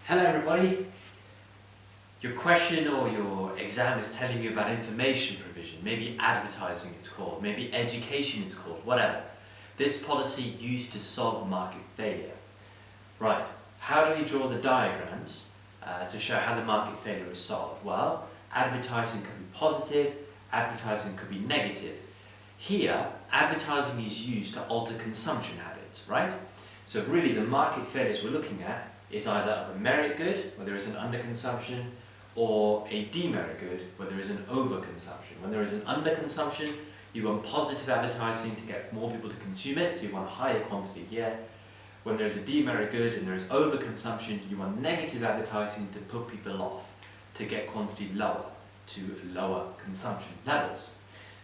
Hello everybody. Your question or your exam is telling you about information provision, maybe advertising it's called, maybe education it's called, whatever. This policy used to solve market failure. Right, how do we draw the diagrams to show how the market failure is solved? Well, advertising could be positive, advertising could be negative. Here, advertising is used to alter consumption habits, right? So really the market failures we're looking at is either a merit good, where there is an underconsumption, or a demerit good, where there is an overconsumption. When there is an underconsumption, you want positive advertising to get more people to consume it, so you want a higher quantity here. When there is a demerit good and there is overconsumption, you want negative advertising to put people off, to get quantity lower, to lower consumption levels.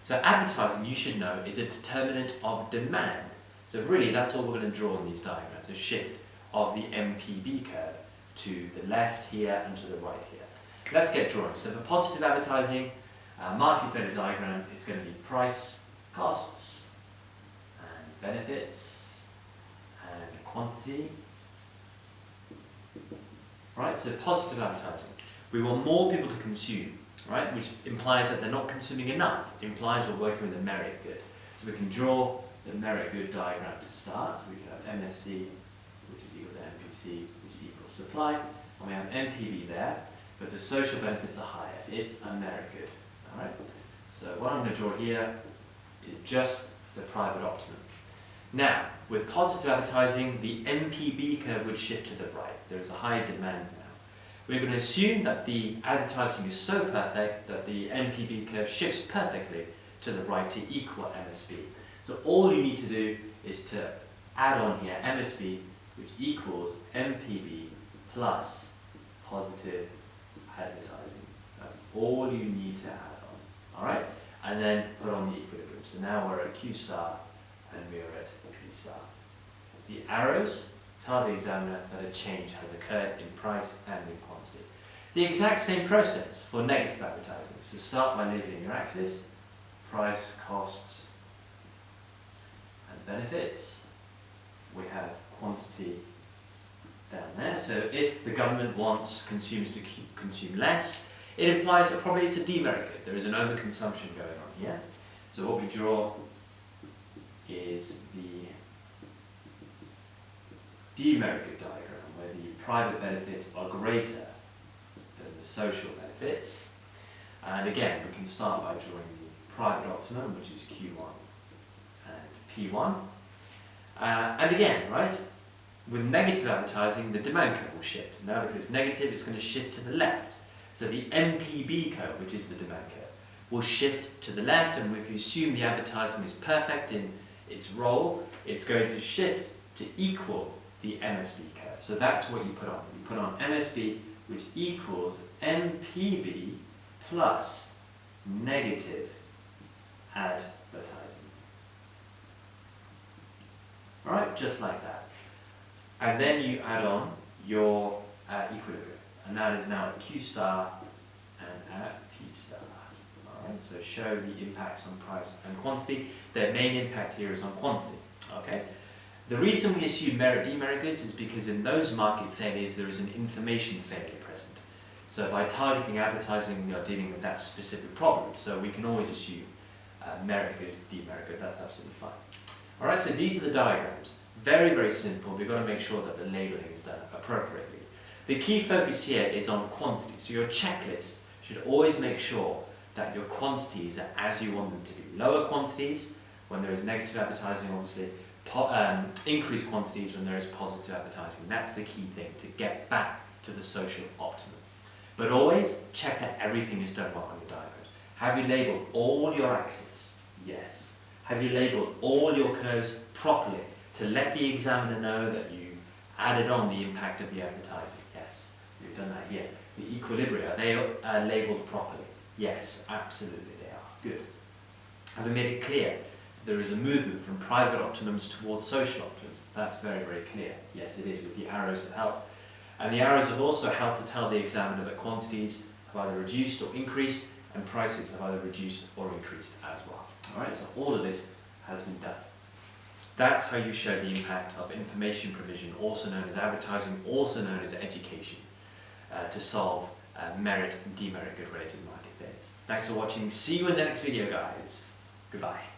So advertising, you should know, is a determinant of demand. So really that's all we're going to draw in these diagrams, a shift of the MPB curve to the left here and to the right here. Let's get drawing. So for positive advertising, market failure diagram, it's going to be price, costs, and benefits, and quantity. Right, so positive advertising. We want more people to consume, right, which implies that they're not consuming enough, implies we're working with a merit good. So we can draw the merit good diagram to start. So we can have MSC, which is equal to MPC, which equals supply, and we have MPB there, but the social benefits are higher. It's a merit good. All right. So what I'm going to draw here is just the private optimum. Now, with positive advertising, the MPB curve would shift to the right. There is a high demand now. We're going to assume that the advertising is so perfect that the MPB curve shifts perfectly to the right to equal MSB. So all you need to do is to add on here MSB, which equals MPB plus positive advertising. That's all you need to add on. Alright? And then put on the equilibrium. So now we're at Q star and we're at P star. The arrows tell the examiner that a change has occurred in price and in quantity. The exact same process for negative advertising. So start by labeling your axis, price, costs, and benefits. We have quantity down there. So if the government wants consumers to consume less, it implies that probably it's a demerit good. There is an overconsumption going on here. So what we draw is the demerit good diagram, where the private benefits are greater than the social benefits. And again, we can start by drawing the private optimum, which is Q1 and P1. And again, right, with negative advertising, the demand curve will shift. Now because it's negative, it's going to shift to the left. So the MPB curve, which is the demand curve, will shift to the left, and if you assume the advertising is perfect in its role, it's going to shift to equal the MSB curve. So that's what you put on. You put on MSB, which equals MPB plus negative advertising. Alright, just like that. And then you add on your equilibrium. And that is now at Q star and at P star. Alright, so show the impacts on price and quantity. Their main impact here is on quantity. Okay. The reason we assume merit demerit goods is because in those market failures there is an information failure present. So by targeting advertising, we are dealing with that specific problem. So we can always assume merit good, demerit good. That's absolutely fine. Alright, so these are the diagrams. Very, very simple. We've got to make sure that the labeling is done appropriately. The key focus here is on quantity. So your checklist should always make sure that your quantities are as you want them to be. Lower quantities when there is negative advertising, obviously. Increased quantities when there is positive advertising. That's the key thing, to get back to the social optimum. But always check that everything is done well on your diagrams. Have you labelled all your axes? Yes. Have you labelled all your curves properly to let the examiner know that you added on the impact of the advertising? Yes, we've done that here. The equilibria, are they labelled properly? Yes, absolutely they are. Good. Have we made it clear there is a movement from private optimums towards social optimums? That's very, very clear. Yes, it is, with the arrows that help. And the arrows have also helped to tell the examiner that quantities have either reduced or increased, and prices have either reduced or increased as well. Alright, so all of this has been done. That's how you show the impact of information provision, also known as advertising, also known as education. to solve merit and demerit good rates in market phase. Thanks for watching. See you in the next video, guys. Goodbye.